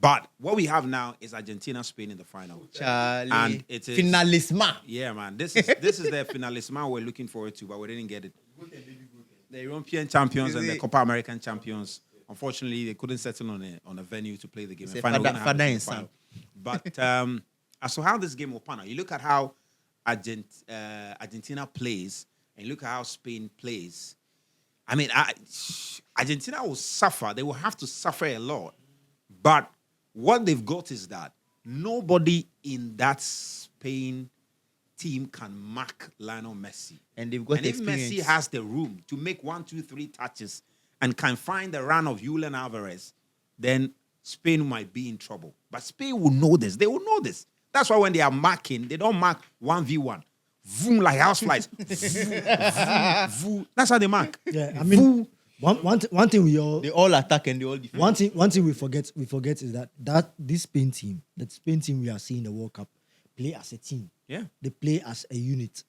But what we have now is Argentina, Spain in the final. Charlie. And it is Finalisma. Yeah, man. This is the finalisma we're looking forward to, but we didn't get it. The European champions and the Copa American champions, unfortunately, they couldn't settle on a venue to play the game. But as to how this game will pan out, you look at how Argentina plays, and you look at how Spain plays. I mean, Argentina will suffer. They will have to suffer a lot. But what they've got is that nobody in that Spain team can mark Lionel Messi. And they've got If experience. Messi has the room to make 1, 2, 3 touches and can find the run of Julian Alvarez, then Spain might be in trouble. But Spain will know this. They will know this. That's why when they are marking, they don't mark 1v1. Vroom, like houseflies. That's how they mark. Yeah, I mean, one thing They all attack and they all defend. one thing we forget is that this Spain team, we are seeing in the World Cup, play as a team. Yeah. They play as a unit.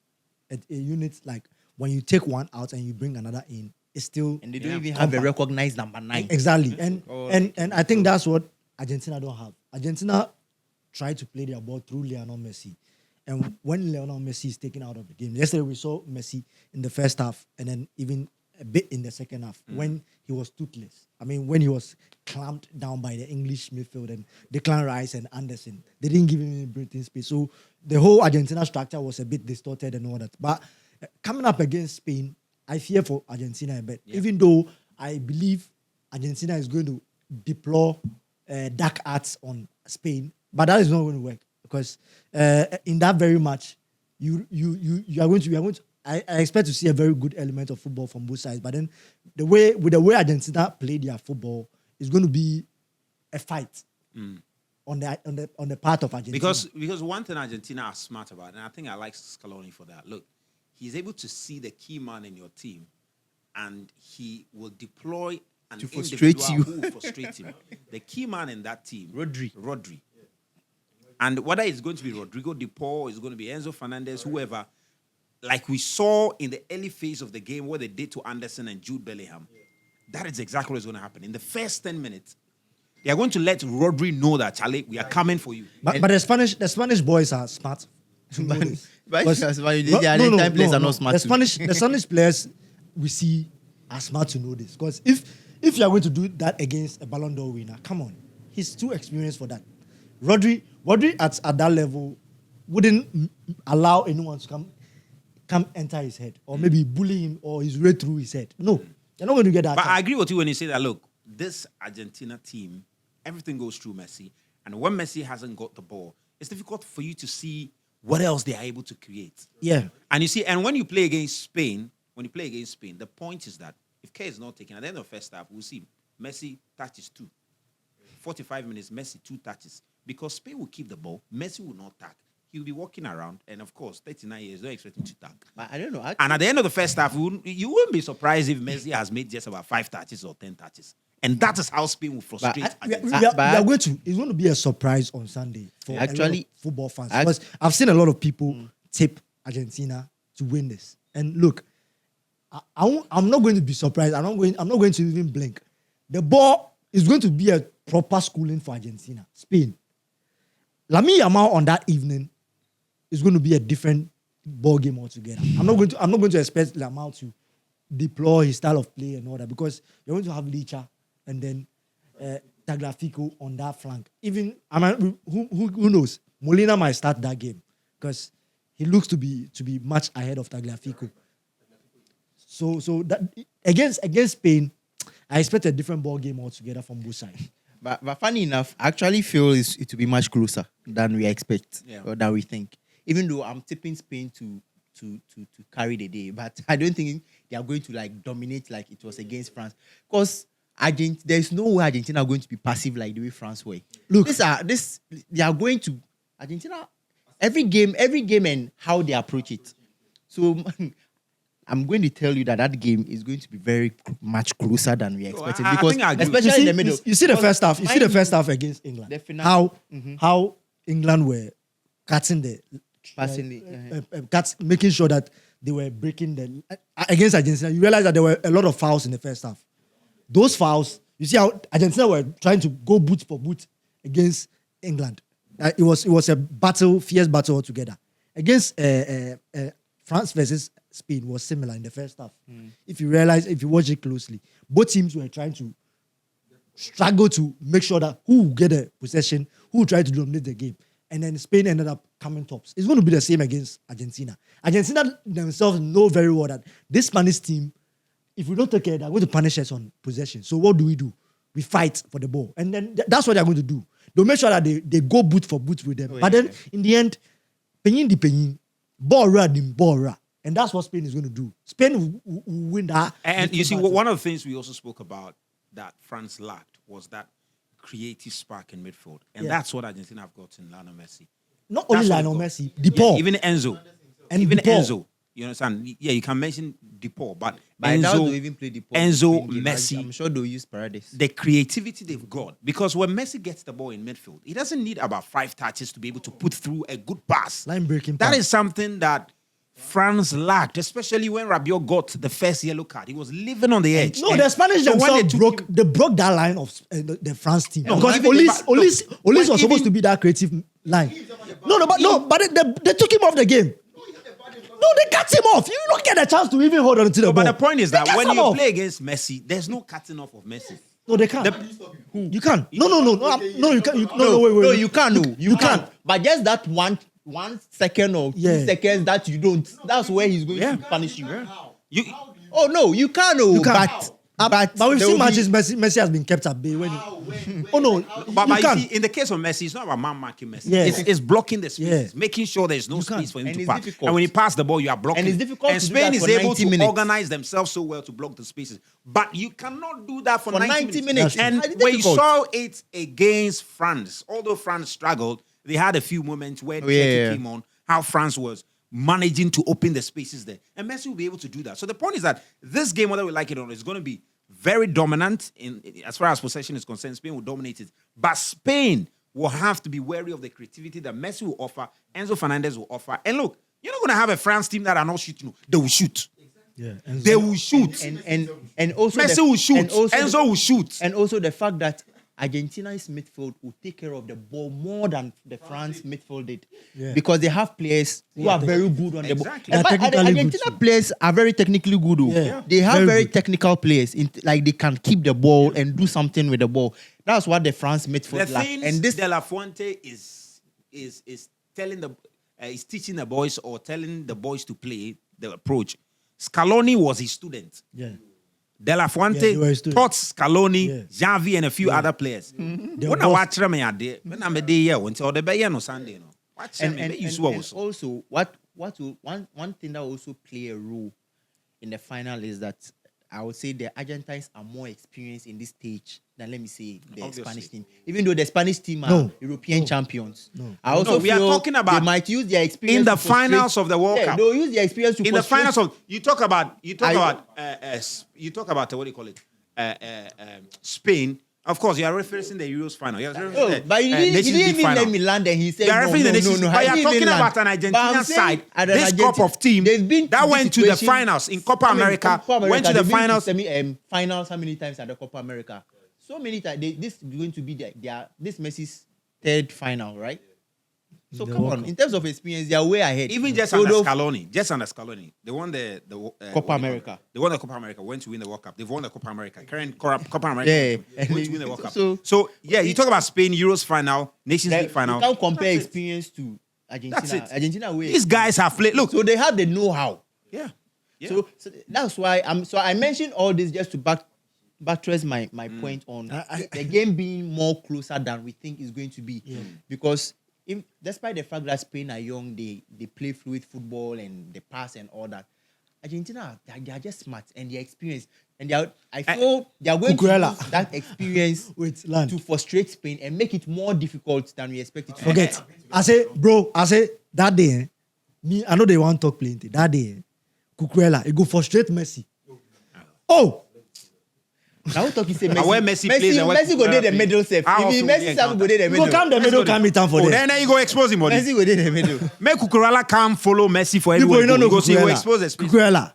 A unit, like when you take one out and you bring another in, it's still And they don't even have a recognized number 9. Exactly. And I think that's what Argentina don't have. Argentina try to play their ball through Lionel Messi. And when Lionel Messi is taken out of the game, yesterday we saw Messi in the first half and then even a bit in the second half when he was toothless. I mean, when he was clamped down by the English midfield and Declan Rice and Anderson. They didn't give him any breathing space. So the whole Argentina structure was a bit distorted and all that. But coming up against Spain, I fear for Argentina a bit. Yeah. Even though I believe Argentina is going to deploy dark arts on Spain, but that is not going to work because in that very match, you are going to. I expect to see a very good element of football from both sides. But then the way Argentina play their football is going to be a fight on the part of Argentina. Because one thing Argentina are smart about, and I think I like Scaloni for that. Look, he's able to see the key man in your team, and he will deploy an to frustrate individual you. who will frustrate him. The key man in that team, Rodri. And whether it's going to be Rodrigo De Paul, it's going to be Enzo Fernandez, whoever, like we saw in the early phase of the game what they did to Anderson and Jude Bellingham, that is exactly what's going to happen. In the first 10 minutes, they are going to let Rodri know that, Charlie, we are coming for you. But the Spanish boys are smart. Time players are not smart. The Spanish players we see are smart to know this. Because if you are going to do that against a Ballon d'Or winner, come on. He's too experienced for that. Rodri at that level wouldn't allow anyone to come enter his head or maybe bully him or his way through his head. No, you're not going to get that. But I agree with you when you say that, look, this Argentina team, everything goes through Messi. And when Messi hasn't got the ball, it's difficult for you to see what else they are able to create. Yeah. And you see, and when you play against Spain, the point is that if K is not taken, at the end of the first half, we'll see Messi touches 2. 45 minutes, Messi 2 touches. Because Spain will keep the ball, Messi will not tag. He'll be walking around, and of course, 39 years, don't expect him to tag. I don't know. And at the end of the first half, you wouldn't be surprised if Messi has made just about 5 touches or 10 touches. And that is how Spain will frustrate Argentina. It's going to be a surprise on Sunday for actually football fans. Because I've seen a lot of people tip Argentina to win this. And look, I'm not going to be surprised. I'm not going to even blink. The ball is going to be a proper schooling for Argentina. Spain. Lamine Yamal on that evening is going to be a different ball game altogether. I'm not going to expect Yamal to deploy his style of play and all that because you're going to have Licha and then Tagliafico on that flank. Even who knows? Molina might start that game because he looks to be much ahead of Tagliafico. So that against Spain, I expect a different ball game altogether from both sides. But funny enough, I actually feel it to be much closer than we expect or than we think. Even though I'm tipping Spain to carry the day, but I don't think they are going to like dominate like it was against France. Because there's no way Argentina are going to be passive like the way France were. Look, they are going to Argentina every game and how they approach it. So I'm going to tell you that game is going to be very much closer than we expected. Because especially in the middle. You see the first half. You see the first half against England. How England were cutting making sure that they were breaking against Argentina. You realize that there were a lot of fouls in the first half. Those fouls, you see how Argentina were trying to go boot for boot against England. It was a fierce battle altogether. Against France versus Spain was similar in the first half. If you watch it closely, both teams were trying to struggle to make sure that who will get the possession, who will try to dominate the game. And then Spain ended up coming tops. It's going to be the same against Argentina. Argentina themselves know very well that this Spanish team, if we don't take care, they're going to punish us on possession. So what do? We fight for the ball. And then that's what they're going to do. They'll make sure that they go boot for boot with them. But then in the end, penyin, ball run. And that's what Spain is going to do. Spain will win that. And you see, one of the things we also spoke about that France lacked was that creative spark in midfield. And that's what Argentina have got in Lionel Messi. Not only Lionel Messi, DePaul. Even Enzo. And even DePaul. Enzo. You understand? Yeah, you can mention DePaul, but I doubt Enzo, they'll even play DePaul. Enzo, Messi. I'm sure they'll use Paredes. The creativity they've got. Because when Messi gets the ball in midfield, he doesn't need about 5 touches to be able to put through a good pass. Line breaking That pass. is something that France lacked, especially when Rabiot got the first yellow card. He was living on the edge. No, the Spanish so when themselves they broke that line of the France team. No, because even- Olis when was supposed even- to be that creative line. But they took him off the game. No, they cut him off. You don't get a chance to even hold on to the ball. But the point is They that cut when him you off. play against Messi, there's no cutting off of Messi. No, they can't. You can't. No, you can't. No, wait. No, you can't. No, you can't. can't. But just that 1 second or 2 seconds that you don't, that's where he's going to punish you. You, Oh no, you can't. No, You can't. But But we've there seen will be- matches Messi has been kept at bay. Oh no, but you you can't. see, in the case of Messi, it's not about man marking Messi. Yeah. It's blocking the spaces, Yeah. making sure there's no You can't. space for him And to it's pass. difficult. And when he passes the ball, you are blocking. And it's difficult And to do Spain that is for able 90 to minutes. organize themselves so well to block the spaces. But you cannot do that for 90 minutes. minutes. And That's when you difficult. saw it against France, although France struggled, they had a few moments where Turkey came on, how France was managing to open the spaces there. And Messi will be able to do that. So the point is that this game, whether we like it or not, is going to be very dominant in as far as possession is concerned. Spain will dominate it. But Spain will have to be wary of the creativity that Messi will offer, Enzo Fernandez will offer. And look, you're not going to have a France team that are not shooting. They will shoot. Yeah, They will shoot. and also Messi the- will shoot. and also Enzo will shoot. And also the fact that Argentina's midfield will take care of the ball more than the France midfield did. Yeah. Because they have players who are very good on the ball. Exactly. And They're but technically good Argentina too. players are very technically good. Oh. Yeah. They have Very very good. technical players. Like they can keep the ball and do something with the ball. That's what the France The midfield lack. things And this De La Fuente is telling is teaching the boys or telling the boys to play the approach. Scaloni was his student. Yeah. De La Yeah, Fuente they were his student. taught Scaloni, Yeah. Xavi, and a few other players. They When were I both- watch them, when I'm a day here, until the Bay no Sunday, no. Watch them, and you saw also. also one thing that will also play a role in the final is that I would say the Argentines are more experienced in this stage than, let me say, the Obviously. Spanish team. Even though the Spanish team are No. European champions. No. I also No, we are feel talking about they might use their experience in the to frustrate- finals of the World Cup. They'll use their experience to In the frustrate- finals of you talk about I- what do you call it? Spain. Of course, you are referencing the Euros final. You are referencing Oh, the, but he didn't Nations League even final. let me land and he said, You are referring the Nations League, but you are he talking didn't land. about an But I'm Argentinian saying side. at an This crop of team they've been that to went to the situation- finals in Copa America, went to the they've been finals. Finals how many times at the Copa America? So many times. This is going to be this Messi's third final, right? So The come World on, Cup. in terms of experience, they are way ahead. Even just So under they'll- Scaloni, they won the Copa America. They won the Copa America. Went to win the World Cup. They've won the Copa America. Current Copa America. Yeah. Went to win the World Cup. So- So yeah, you talk about Spain Euros final, Nations League final. You can't compare That's it. experience to Argentina. That's it. Argentina way. These guys have played. Look, So they have the know-how. yeah. Yeah. So that's why I mentioned all this just to buttress my point on the game being more closer than we think is going to be. Because despite the fact that Spain are young, they play fluid football and they pass and all that. Argentina, they are just smart and they're experienced. And I feel they are going to Cucurella. use that experience Wait, land. to frustrate Spain and make it more difficult than we expected. Forget. I say that day, I know they want to talk plenty. That day, Cucurella, it go frustrate Messi. Oh, Now we talking say And where Messi plays and where Messi go there the Cucurella middle safe. How If often Messi we Sam encounter? go there the you middle. go come the middle, come meet time for Oh, them. then you go expose him. Buddy. Messi go there the middle. Make Cucurella come follow Messi for People, everywhere. you don't know Go see, he will Cucurella. expose the space. Cucurella.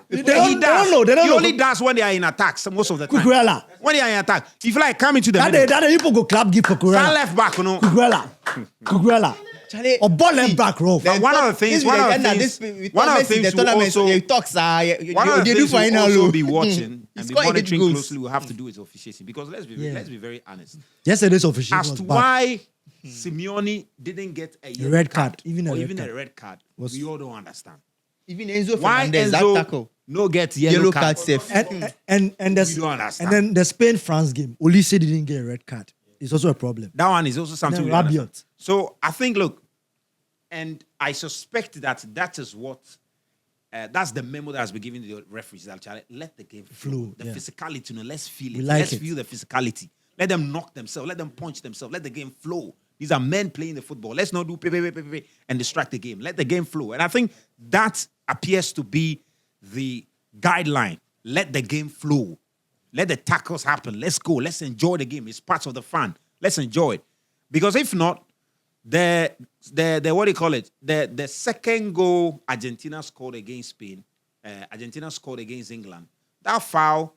They don't know. They don't He know. only does when they are in attacks most of the time. Cucurella. When they are in attack, if like come into the That middle, day people go clap give for stand Cucurella. left back, you know. Cucurella. Charlie, Or ball left back, row. But one of the things the tournament, also- the talks are One of the they do things we'll final also low. be watching and be scored 8 monitoring goals. closely will have to do with officiating, because let's be very honest. Yesterday's official As was to bad. why Simeone didn't get a yellow red card, even a or red even card. a red card, Was- we all don't understand. Even Enzo Why Fernandez, that Enzo tackle. no get yellow card? safe. And We don't understand. then the Spain-France game, Olise didn't get a red card. It's also a problem. That one is also something And we then don't understand. Rabiot. So I think, look, and I suspect that is what that's the memo that has been given to the referees. That Charlie, let the game flow. The yeah. physicality, you know, let's feel it. We like Let's it. feel the physicality. Let them knock themselves. Let them punch themselves. Let the game flow. These are men playing the football. Let's not do pay, and distract the game. Let the game flow. And I think that appears to be the guideline. Let the game flow. Let the tackles happen. Let's go. Let's enjoy the game. It's part of the fun. Let's enjoy it. Because if not, the what do you call it? The second goal Argentina scored against Spain, Argentina scored against England. That foul,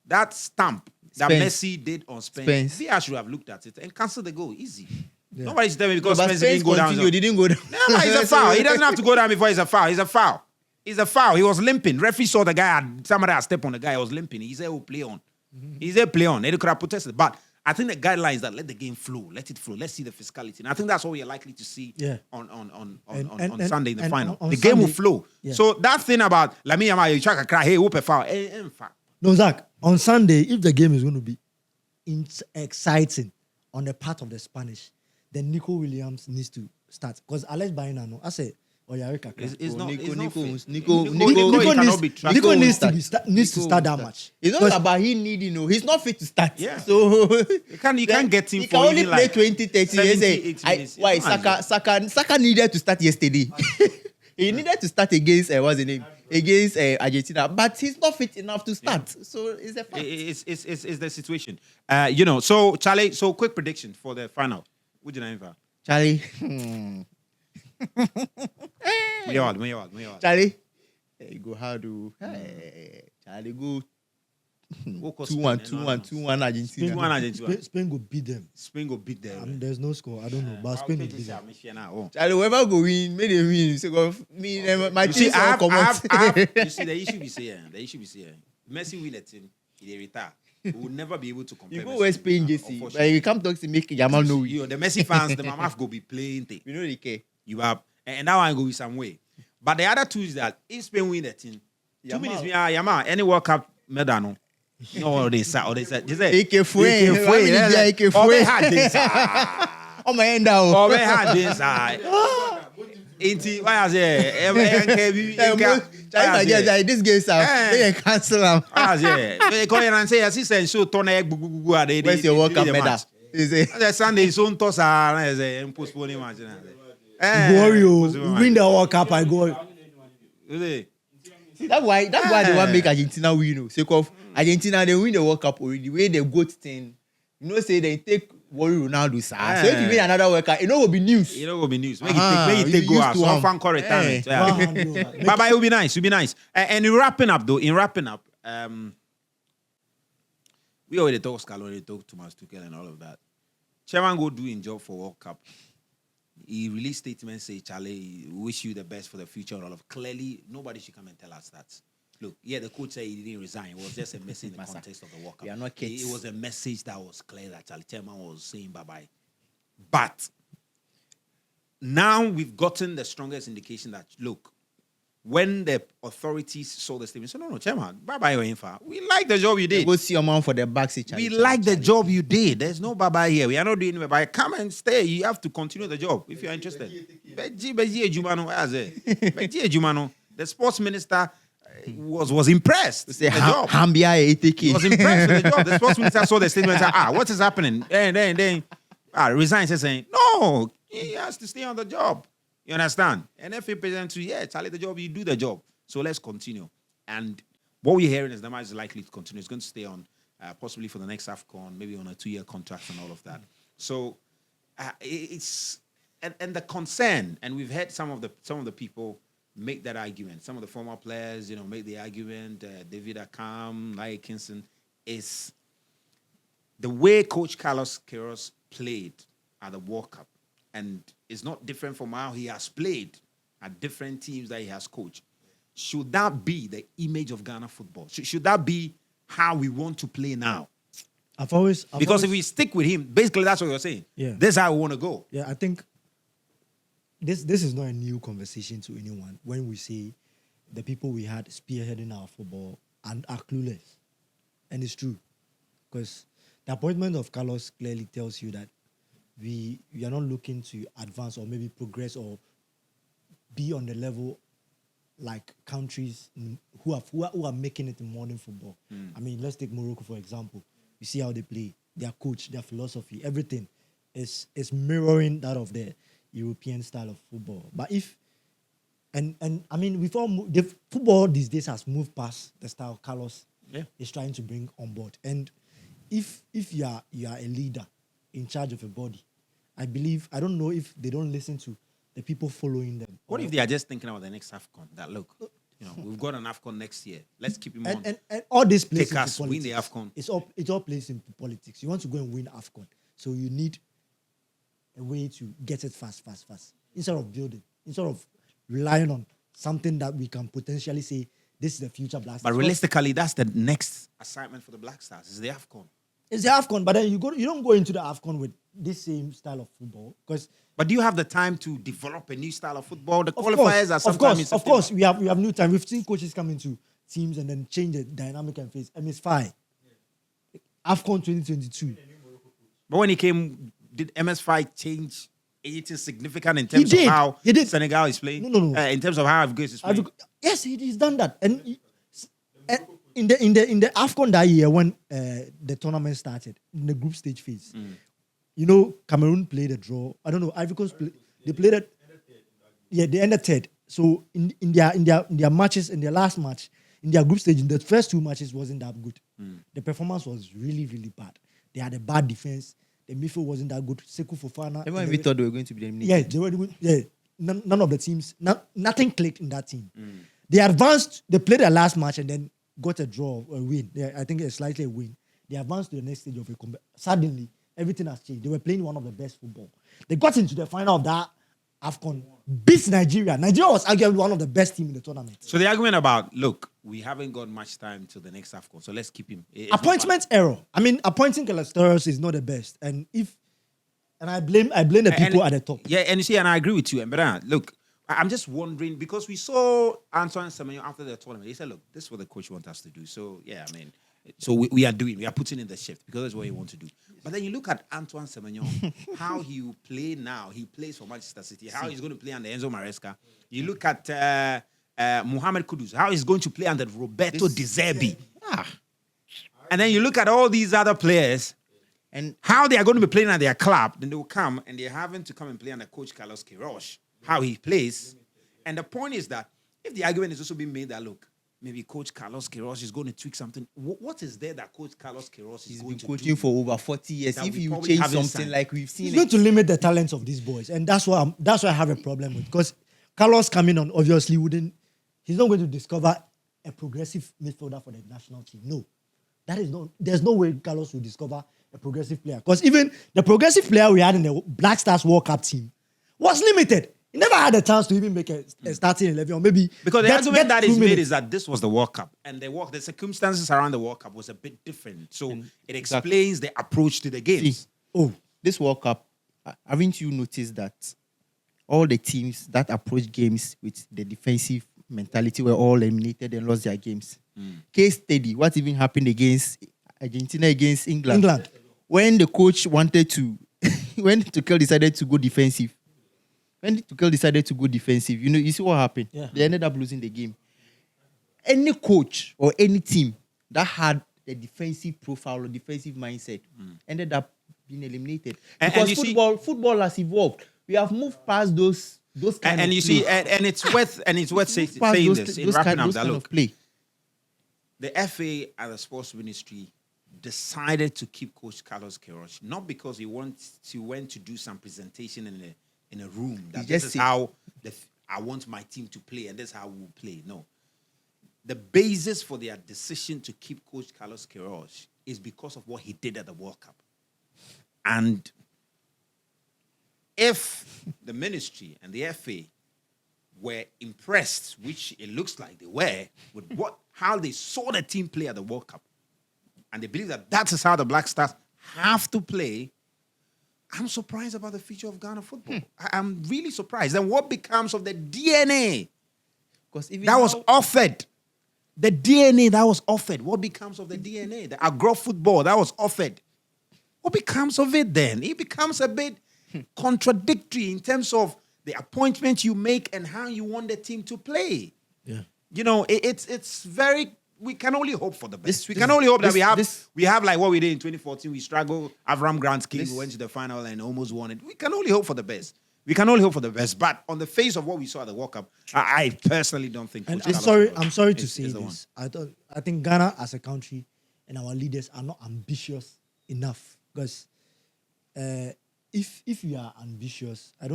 that stamp that Spain. Messi did on Spain, Spain. VR should have looked at it and cancelled the goal. Easy. Nobody's telling me because But Messi Spain didn't go down. continued, he didn't go down. No, it's a foul. He doesn't have to go down before it's a foul. It's a foul. It's a foul. He was limping. Referee saw the guy, somebody had stepped on the guy, he was limping. He said, oh, play on. He said, play on. They could have protested. But I think the guideline is that let the game flow. Let it flow. Let's see the physicality. And I think that's what we are likely to see on And- Sunday in the and final. on The game will Sunday- flow. Yeah. So that thing about, let me, you try to cry, hey, whoop a foul. No, Zach, on Sunday, if the game is going to be exciting on the part of the Spanish, then Nico Williams needs to start. Because Alex Baena, no, I say, Oyareka. It's not Nico fit. Nico Nico cannot be trusted. Nico needs start. to start that match. It's not Because- about he needing, he's not fit to start. Yeah. So You can't get him he for can only even play like 20, 30 70, years. 80 minutes. Why It's not Saka needed to start yesterday. He needed to start against what's the name? Against Argentina, but he's not fit enough to start. So it's a fact. It's the situation. So Charlie, so quick prediction for the final. What do you know? Charlie, Charlie, hey, go how do Charlie go 2-1 Argentina. Spain won Argentina. Spain go beat them. Spain go beat them. There's no score. I don't know. But Spain will beat them. Charlie, whoever go win, may they win. So me, my You see, team all come out. you see, the issue be saying, Messi win a team, he retire. We will never be able to compare. You go Messi West Spain, with Yamal, JC. But unfortunately. you come talk to make Yamal know you. The Messi fans, the Mamaf go be playing thing. We know they care. You have, and that one go with some way. But the other two is that if Spain win the team, 2 Yamal. minutes, Yamal, any World Cup medal, no. No, they said, they say, Ike Fue. Ike Oh, they Fue. had this. Oh my end out. Oh, they had this. Inti, why I say, This game Eh. they can cancel them. they call and say, assistant, so Tony, Where's your World Cup medal? Is it? The Sunday, so toss and postpone him. Wario, win the World Cup, I go. See, that's why they want to make Argentina win. So of Argentina, they win the World Cup already. The way they goat thing, say they take Wario Ronaldo. So if you win another World Cup, it will be news. It will be news. Make Uh-huh. it take go You out. used to So am. fan call retirement. Eh. Bye-bye, it will be nice. It'll be nice. And in wrapping up, we already talk Scaloni, talk Thomas Tuchel and all of that. Chairman go doing job for World Cup. He released statements say, Charlie, we wish you the best for the future and all of. Clearly, nobody should come and tell us that. Look, the coach said he didn't resign. It was just a message in the context of the World Cup. We are not kids. It was a message that was clear that Charlie Chairman was saying bye-bye. But now we've gotten the strongest indication that, look, when the authorities saw the statement, said, no, Chairman, bye-bye, Oinfa. We like the job you did. Go see your man for the backseat. We like the job you did. There's no bye-bye here. We are not doing bye-bye. Come and stay. You have to continue the job if you're interested. Beji Ejumano, where is it? Beji Ejumano, the sports minister was impressed with Say the job. Hambia He was impressed with the job. The sports minister saw the statement and said, what is happening? Then resigns and saying, no, he has to stay on the job. You understand? And if he presents to, Charlie, the job, you do the job. So let's continue. And what we're hearing is the match is likely to continue. It's going to stay on possibly for the next AFCON, maybe on a 2-year contract and all of that. So it's and the concern, and we've heard some of the people make that argument. Some of the former players, make the argument. David Akam, Lai Kingston, is the way Coach Carlos Queiroz played at the World Cup, and it's not different from how he has played at different teams that he has coached. Should that be the image of Ghana football? Should that be how we want to play now? Because if we stick with him, basically that's what you're saying. Yeah. This is how we want to go. Yeah, I think this is not a new conversation to anyone when we say the people we had spearheading our football and are clueless. And it's true. Because the appointment of Carlos clearly tells you that we are not looking to advance or maybe progress or be on the level like countries who are making it in modern football. I mean, let's take Morocco, for example. You see how they play, their coach, their philosophy, everything is mirroring that of the European style of football. But and I mean, the football these days has moved past the style Carlos is trying to bring on board. And if you are a leader in charge of a body, I don't know if they don't listen to the people following them. What if they are just thinking about the next AFCON? That look, we've got an AFCON next year. Let's keep him on. And all this plays Take us, into win politics. the AFCON. It all plays into politics. You want to go and win AFCON, so you need a way to get it fast. Instead of building, instead of relying on something that we can potentially say this is the future Black Stars. But realistically, that's the next assignment for the Black Stars. Is the AFCON. It's the AFCON, but then you don't go into the AFCON with this same style of football because. But do you have the time to develop a new style of football? The qualifiers are sometimes. Of course, we have new time. We've seen coaches come into teams and then change the dynamic and face. MS5, AFCON 2022. But when he came, did MS5 change anything significant in terms of how Senegal is playing? No. In terms of how Afghanistan is playing? Yes, he's done that. And in the AFCON that year when the tournament started, in the group stage phase, Cameroon played a draw. I don't know, Ivory Coast they played it. Yeah, they ended third. So in their matches, in their last match, in their group stage, in the first two matches wasn't that good. The performance was really, really bad. They had a bad defense. The midfield wasn't that good. Sekou Fofana. Everyone we thought they were going to be eliminated. Yeah, they were. Yeah, none of the teams. Nothing clicked in that team. They advanced. They played their last match and then got a draw, a win. Yeah, I think slightly a win. They advanced to the next stage of a comeback. Suddenly, everything has changed. They were playing one of the best football. They got into the final of that AFCON, beat Nigeria. Nigeria was arguably one of the best teams in the tournament. So the argument about, look, we haven't got much time till the next AFCON, so let's keep him. Appointment error. I mean, appointing Carlos is not the best. And I blame the people at the top. Yeah, and you see, and I agree with you. But look, I'm just wondering, because we saw Antoine Semenyo after the tournament. He said, look, this is what the coach wants us to do. So, yeah, I mean, so we are putting in the shift because that's what he wants to do. But then you look at Antoine Semenyo, how he will play now. He plays for Manchester City. How he's going to play under Enzo Maresca. You look at Mohamed Kudus, how he's going to play under Roberto De Zerbi. And then you look at all these other players and how they are going to be playing at their club. Then they will come and they're having to come and play under Coach Carlos Queiroz, how he plays. And the point is that if the argument is also being made that, look, maybe Coach Carlos Queiroz is going to tweak something. What is there that Coach Carlos Queiroz is going to do? He's been coaching for over 40 years. If you change something like we've seen, he's going to limit the talents of these boys, and that's why I have a problem with. Because Carlos coming on obviously he's not going to discover a progressive midfielder for the national team. No, there's no way Carlos will discover a progressive player. Because even the progressive player we had in the Black Stars World Cup team was limited. He never had a chance to even make a starting 11 or maybe... Because the argument that is made is that this was the World Cup and the circumstances around the World Cup was a bit different. So it explains the approach to the games. See, this World Cup, haven't you noticed that all the teams that approach games with the defensive mentality were all eliminated and lost their games? Case study, what even happened against Argentina against England? When the coach wanted to... when Tuchel decided to go defensive, you see what happened? Yeah. They ended up losing the game. Any coach or any team that had a defensive profile or defensive mindset ended up being eliminated. Because football has evolved. We have moved past those kind of play. And it's worth saying this in wrapping up that look. The FA and the sports ministry decided to keep Coach Carlos Queiroz, not because he went to do some presentation in a room that this is how I want my team to play, and that's how we'll play. No. The basis for their decision to keep Coach Carlos Queiroz is because of what he did at the World Cup. And if the ministry and the FA were impressed, which it looks like they were, with how they saw the team play at the World Cup, and they believe that is how the Black Stars have to play, I'm surprised about the future of Ghana football. I'm really surprised. Then what becomes of the DNA that was offered? The DNA that was offered. What becomes of the DNA? The agro football that was offered. What becomes of it then? It becomes a bit contradictory in terms of the appointment you make and how you want the team to play. Yeah. You know, it's very. We can only hope for the best. We can only hope that we have like what we did in 2014. We struggled. Avram Grant King went to the final and almost won it. We can only hope for the best. We can only hope for the best. But on the face of what we saw at the World Cup, I personally don't think. And I'm sorry to say this. I think Ghana as a country and our leaders are not ambitious enough. Because if you are ambitious, I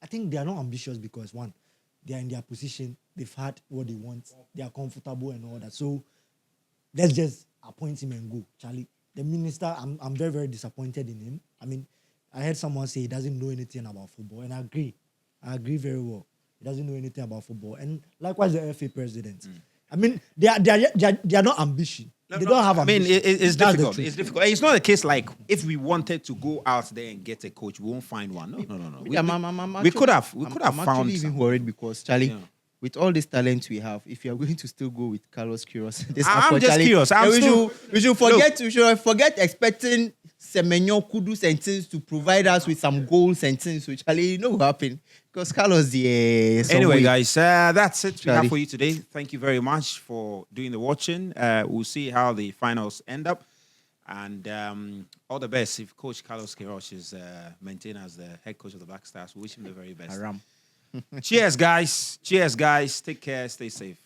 think they are not ambitious because one, they are in their position, they've had what they want, they are comfortable and all that. So let's just appoint him and go. Charlie, the minister, I'm very, very disappointed in him. I mean, I heard someone say he doesn't know anything about football, and I agree. I agree very well. He doesn't know anything about football. And likewise, the FA president. I mean, they are not ambitious. They don't have ambition. I mean, it's difficult. It's difficult. It's not a case like if we wanted to go out there and get a coach, we won't find one. No. We could have found. I'm actually even some. worried because Charlie, with all this talent we have, if you are going to still go with Carlos Queiroz, I'm just curious. We should forget expecting Semenyo Kudus and things to provide us with some goals and things, which Charlie, will happen because Carlos, Anyway, guys, that's it we have for you today. Thank you very much for doing the watching. We'll see how the finals end up, and all the best if Coach Carlos Queiroz is maintained as the head coach of the Black Stars. We wish him the very best. Cheers, guys. Take care. Stay safe.